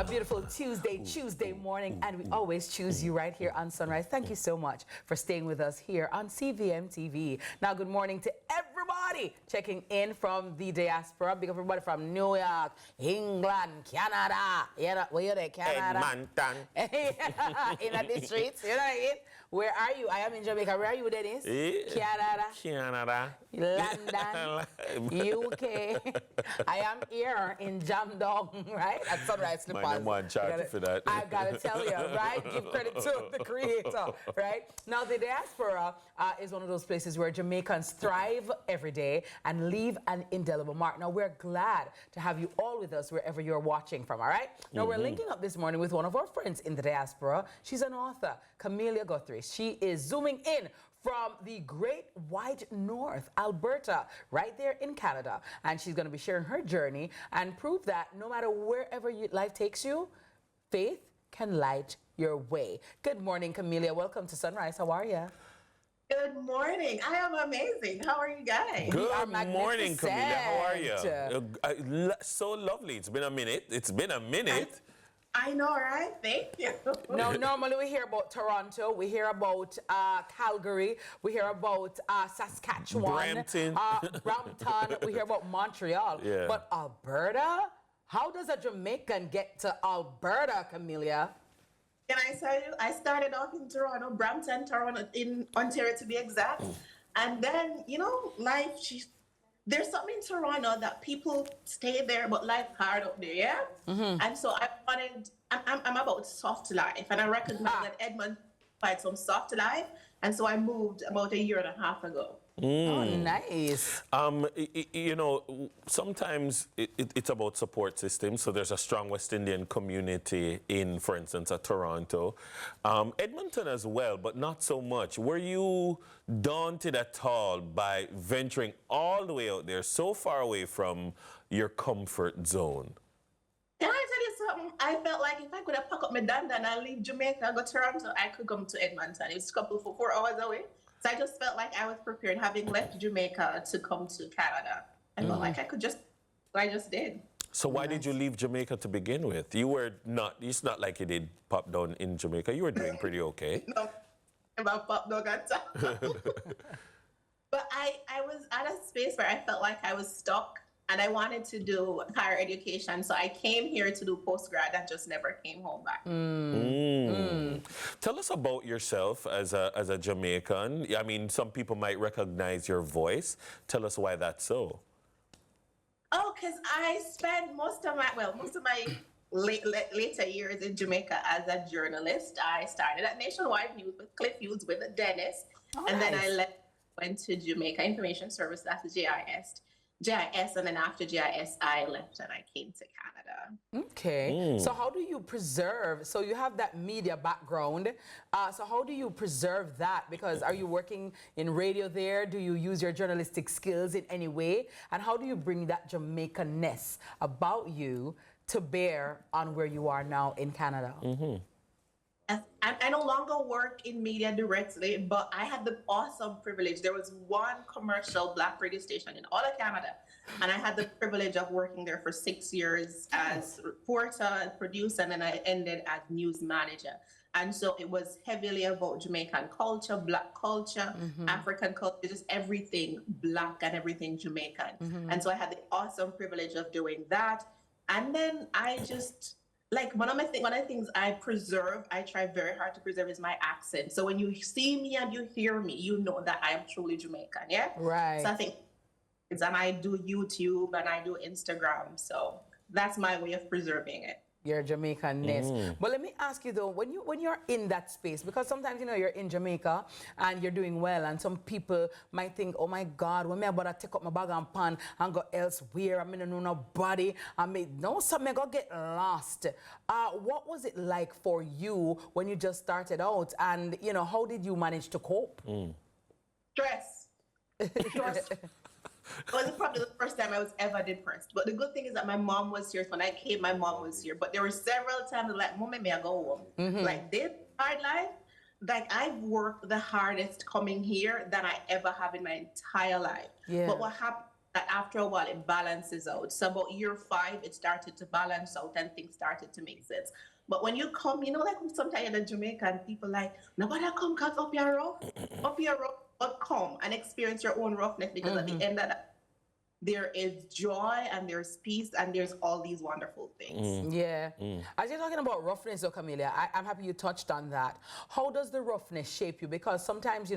A beautiful Tuesday morning, and we always choose you right here on Sunrise. Thank you so much for staying with us here on CVMTV. Now, good morning to everybody checking in from the Diaspora. Big up everybody from New York, England, Canada. Yeah, where you there, Canada? Edmonton. In the streets, you know what I mean? Where are you? I am in Jamaica. Where are you, Dennis? Canada. London, UK. I am here in Jamdong, right? At Sunrise Slippers. I'm one charge for that. I gotta tell you, right? Give credit to the creator, right? Now, the Diaspora is one of those places where Jamaicans thrive every day and leave an indelible mark. Now, we're glad to have you all with us wherever you're watching from, all right? Now, we're linking up this morning with one of our friends in the Diaspora. She's an author, Camellia Guthrie. She is zooming in from the Great White North, Alberta, right there in Canada. And she's going to be sharing her journey and prove that no matter wherever life takes you, faith can light your way. Good morning, Camellia. Welcome to Sunrise. How are you? Good morning. I am amazing. How are you guys? Good morning, Camellia. How are you? So lovely. It's been a minute. I know, right? Thank you. No, normally we hear about Toronto, we hear about Calgary, we hear about Saskatchewan, Brampton, we hear about Montreal. Yeah. But Alberta? How does a Jamaican get to Alberta, Camellia? Can I tell you, I started off in Toronto, Brampton, Toronto, in Ontario to be exact. And then, you know, there's something in Toronto that people stay there, but life hard up there, yeah? And so I'm about soft life, and I recognize that Edmonton provides some soft life, and so I moved about a year and a half ago. Oh, nice. You know, sometimes it's about support systems. So there's a strong West Indian community in, for instance, Toronto. Edmonton as well, but not so much. Were you daunted at all by venturing all the way out there, so far away from your comfort zone? Can I tell you something? I felt like if I could have packed up my dandan and leave Jamaica and go to Toronto, I could come to Edmonton. It's a couple for 4 hours away. So I just felt like I was prepared, having left Jamaica, to come to Canada. I felt like I could just, I just did. So why did you leave Jamaica to begin with? It's not like you did pop down in Jamaica. You were doing pretty okay. No, about pop dog at time. But I was at a space where I felt like I was stuck and I wanted to do higher education. So I came here to do postgrad and just never came home back. Tell us about yourself as a Jamaican. I mean, some people might recognize your voice. Tell us why that's so. Oh, because I spent most of my later years in Jamaica as a journalist. I started at Nationwide News with Cliff Hughes with Dennis. And then I went to Jamaica Information Service, that's GIS, and then after GIS, I left and I came to Canada. Okay. So how do you preserve, so you have that media background, so how do you preserve that? Because are you working in radio there? Do you use your journalistic skills in any way? And how do you bring that Jamaican-ness about you to bear on where you are now in Canada? I no longer work in media directly, but I had the awesome privilege. There was one commercial Black radio station in all of Canada, and I had the privilege of working there for 6 years as reporter and producer, and then I ended as news manager. And so it was heavily about Jamaican culture, Black culture, African culture, just everything Black and everything Jamaican. And so I had the awesome privilege of doing that. And then I just... like one of the things I try very hard to preserve is my accent. So when you see me and you hear me, you know that I am truly Jamaican, yeah? Right. So I think, and I do YouTube and I do Instagram. So that's my way of preserving it. Your Jamaican-ness. But let me ask you though, when you're in that space, because sometimes, you know, you're in Jamaica and you're doing well, and some people might think, oh my God, when me about to take up my bag and pan and go elsewhere, I don't know nobody, something go get lost. What was it like for you when you just started out, and you know, how did you manage to cope? Stress. It was probably the first time I was ever depressed. But the good thing is that my mom was here. So when I came, my mom was here. But there were several times like, Mommy, may I go home? Like this hard life, like I've worked the hardest coming here than I ever have in my entire life. Yeah. But what happened that after a while it balances out. So about year 5, it started to balance out and things started to make sense. But when you come, like sometimes in Jamaica and people like, nobody come cut up your rough, but come and experience your own roughness because at the end of that, there is joy and there's peace and there's all these wonderful things. Yeah. As you're talking about roughness, though, Camelia, I'm happy you touched on that. How does the roughness shape you? Because sometimes,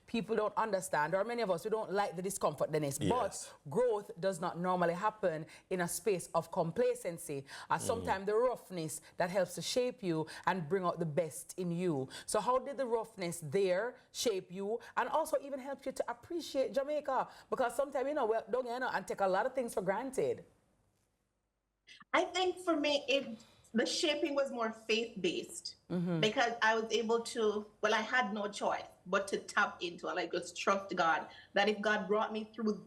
people don't understand, or many of us, we don't like the discomfort that is. But growth does not normally happen in a space of complacency. Sometimes the roughness that helps to shape you and bring out the best in you. So how did the roughness there shape you and also even help you to appreciate Jamaica? Because sometimes, we're don't and take a lot of things for granted. I think for me, the shaping was more faith-based because I was able to, I had no choice but to tap into it, just trust God, that if God brought me through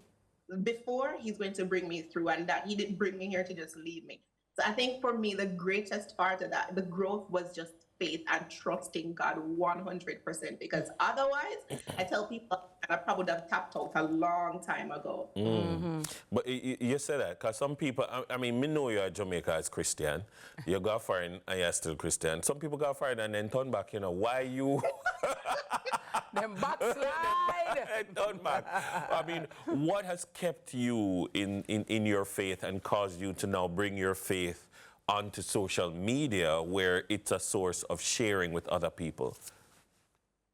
before, he's going to bring me through, and that he didn't bring me here to just leave me. So I think for me, the greatest part of that, the growth was just faith and trusting God 100%, because otherwise, I tell people, I probably would have tapped out a long time ago. But you say that because some people, me know you're a Jamaica as Christian. You got foreign and you're still Christian. Some people got foreign and then turn back, why you... Them backslide. Turn back. What has kept you in your faith and caused you to now bring your faith onto social media where it's a source of sharing with other people?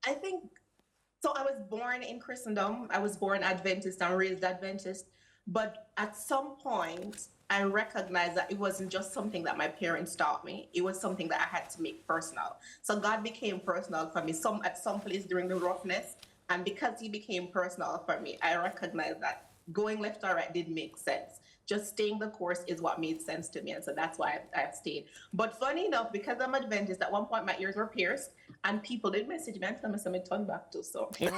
I think, so I was born in Christendom. I was born Adventist and raised Adventist. But at some point, I recognized that it wasn't just something that my parents taught me. It was something that I had to make personal. So God became personal for me at some place during the roughness. And because he became personal for me, I recognized that going left or right didn't make sense. Just staying the course is what made sense to me. And so that's why I've stayed. But funny enough, because I'm Adventist, at one point my ears were pierced and people did message me and tell me something to turn back to. So, because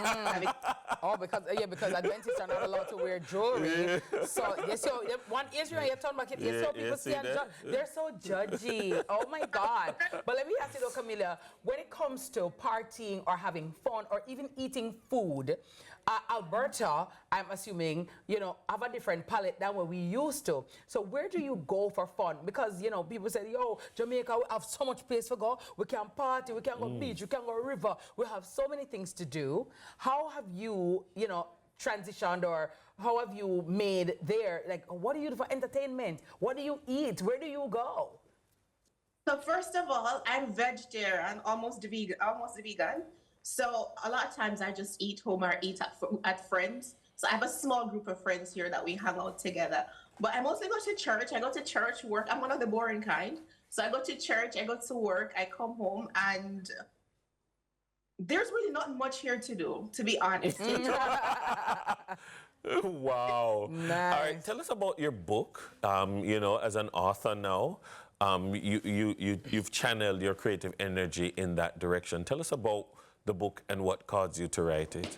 Adventists are not allowed to wear jewelry. So, one Israel, you turn back, people see they're so judgy. Oh my God. But let me ask you though, Camilla, when it comes to partying or having fun or even eating food, Alberta, I'm assuming, have a different palette than what we used to. So where do you go for fun? Because, people say, Jamaica, we have so much place to go. We can party, we can go beach, we can go river. We have so many things to do. How have you, transitioned, or how have you made there? What do you do for entertainment? What do you eat? Where do you go? So first of all, I'm vegetarian, almost vegan. So a lot of times I just eat home or eat at friends. So I have a small group of friends here that we hang out together. But I mostly go to church. I go to church, work. I'm one of the boring kind. So I go to church, I go to work, I come home, and there's really not much here to do, to be honest. Wow. Nice. All right, tell us about your book. As an author now, you've channeled your creative energy in that direction. Tell us about the book and what caused you to write it.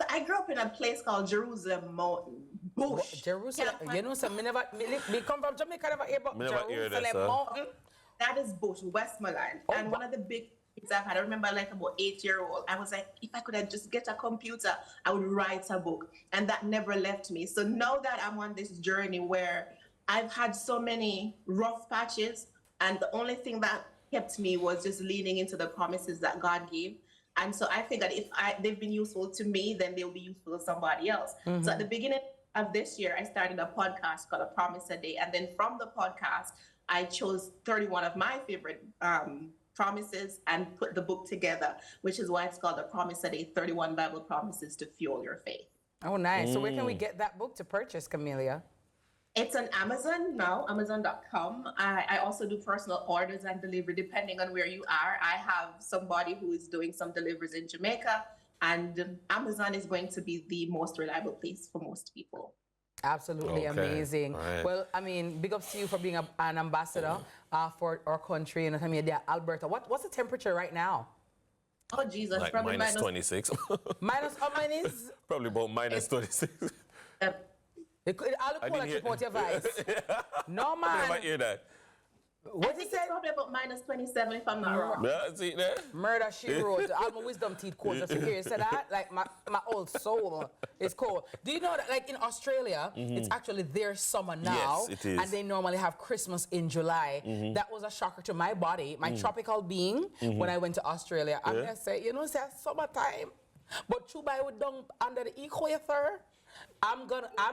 So I grew up in a place called Jerusalem Mountain. Bush. Jerusalem? Me come from Jamaica, never hear about Jerusalem Mountain. That is Bush, Westmoreland. And one of the big things I've had, I remember about 8-year-old, I was like, if I could just get a computer, I would write a book. And that never left me. So now that I'm on this journey where I've had so many rough patches, and the only thing that kept me was just leaning into the promises that God gave. And so I figured if they've been useful to me, then they'll be useful to somebody else. So at the beginning of this year, I started a podcast called A Promise a Day. And then from the podcast, I chose 31 of my favorite promises and put the book together, which is why it's called A Promise a Day, 31 Bible Promises to Fuel Your Faith. Oh, nice. So where can we get that book to purchase, Camelia? It's on Amazon now, Amazon.com. I also do personal orders and delivery depending on where you are. I have somebody who is doing some deliveries in Jamaica, and Amazon is going to be the most reliable place for most people. Absolutely amazing. Right. Well, big ups to you for being an ambassador for our country in Alberta. What's the temperature right now? Oh, Jesus. Like probably minus 26. Minus how many? Probably about minus 26. I'll call it report your voice. No, man. I never hear that. What think is it's it? probably about -27 if I'm not wrong. Yeah, see there? Murder, she wrote. All my wisdom teeth cold. Just in case you said that. Like my old soul is cold. Do you know that like in Australia, it's actually their summer now. Yes, it is. And they normally have Christmas in July. That was a shocker to my body, my tropical being, when I went to Australia. I'm Yeah. gonna say, you know, it's summertime. But Chubai would down under the equator. I'm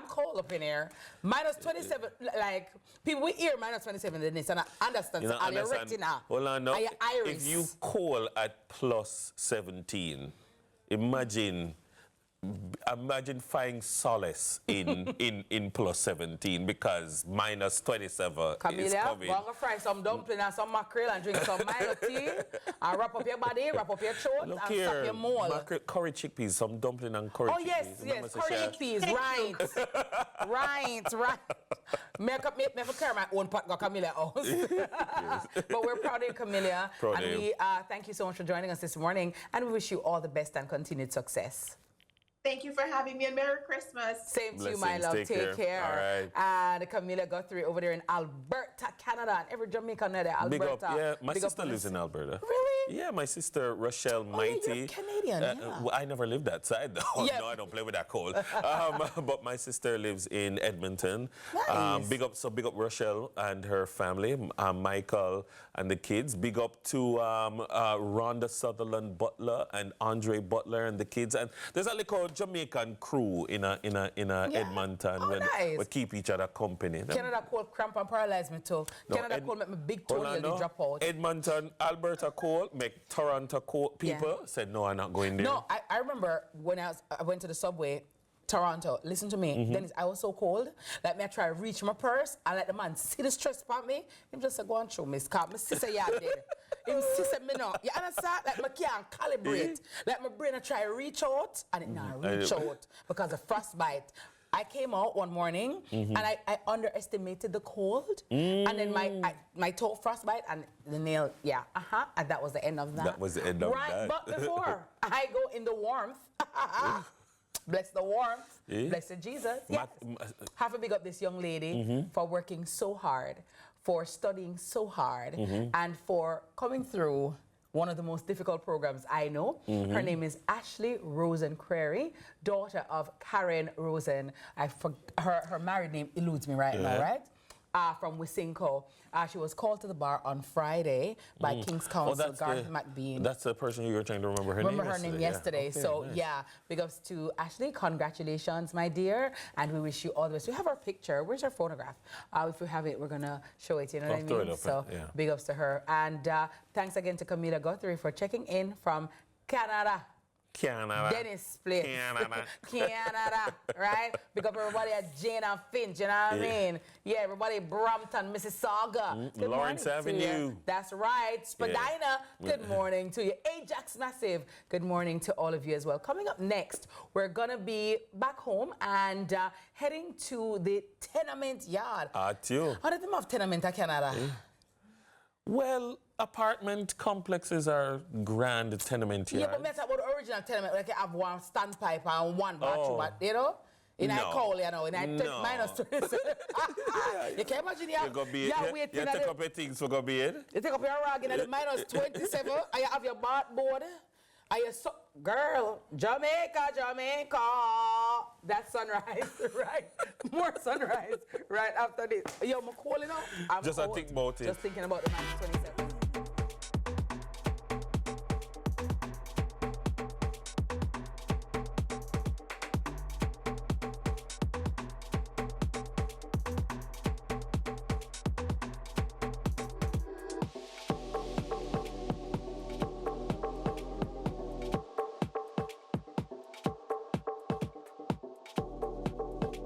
cold up in here. -27, like people we hear -27 in this and I understand. You know, So are your understand. retina? Hold on, no. Are your iris? If you call at +17, imagine finding solace in +17 because -27 is Camellia, coming. go and fry some dumpling and some mackerel and drink some Milo tea and wrap up your body, wrap up your throat Look and here, suck your mole. curry chickpeas, some dumpling and curry Oh chickpeas. yes, Remember, yes, say, curry Sha? chickpeas, right. Make carry my own pot go Camellia house. But we're proud of you, Camellia. Proud and of we thank you so much for joining us this morning and we wish you all the best and continued success. Thank you for having me and Merry Christmas. Same to you, my Blessings. love. Take care. All right. And Camilla Guthrie over there in Alberta, Canada, and every Jamaican there, Big Alberta. up, yeah. My Big up sister on lives us. in Alberta. Really? Yeah, my sister Rochelle yeah, Mighty. you're Canadian, yeah. Well, I never lived that side though. Yeah. No, I don't play with that cold. But my sister lives in Edmonton. Nice. Big up Rochelle and her family, Michael and the kids. Big up to Rhonda Sutherland Butler and Andre Butler and the kids. And there's a little Jamaican crew in Edmonton Oh, when nice. we keep each other company. Canada cold cramp and paralyze me too. No, Canada cold make me big toe hold on, nearly no. drop out. Edmonton, Alberta cold, make Toronto cold. People said, no, I'm not going there. No, I remember when I went to the subway, Toronto, listen to me, Dennis, I was so cold, like me I try to reach my purse and let the man see the stress upon me, him just say, go on through me, Scott, my sister, yeah, dead. Him sister, me no, you understand? Like me can't calibrate. Like my brain I try to reach out and it not reach out because of frostbite. I came out one morning and I underestimated the cold and then my toe frostbite and the nail, and that was the end of that. That was the end of right, that. But before I go in the warmth, bless the warmth, bless the Jesus. Yes. Have to big up this young lady for working so hard, for studying so hard, and for coming through one of the most difficult programs I know. Her name is Ashley Rosen-Crary, daughter of Karen Rosen. Her married name eludes me right now, right? From Wisinko. She was called to the bar on Friday by King's Counsel, Garth McBean. That's the person you were trying to remember her name Remember her name yesterday. Yeah. Okay, so, nice. yeah, big ups to Ashley. Congratulations, my dear. And we wish you all the best. We have our picture. Where's our photograph? If we have it, we're going to show it. You know what I throw mean? it up, So, yeah. big ups to her. And thanks again to Camilla Guthrie for checking in from Canada. Canada. Dennis Place. Canada. Canada, right? Big up everybody at Jane and Finch, you know what I mean? Yeah, everybody Brampton, Mississauga. Good Lawrence morning to you. Avenue. That's right. Spadina, good morning to you. Ajax Massive, good morning to all of you as well. Coming up next, we're going to be back home and heading to the tenement yard. At you. How did they have tenement in Canada? Well, apartment complexes are grand tenement yards. Yeah, but me talk about the original tenement, like you have one standpipe and one bathroom, you know? In I call, you know, in I take -27. You can imagine You go be you take up your things for go bed. You take up your rag in the -27 and you have your bathboard. And you girl, Jamaica. That's sunrise, right? More sunrise right after this. Yo, I'm calling out. Just I think about it. Just thinking about the -27.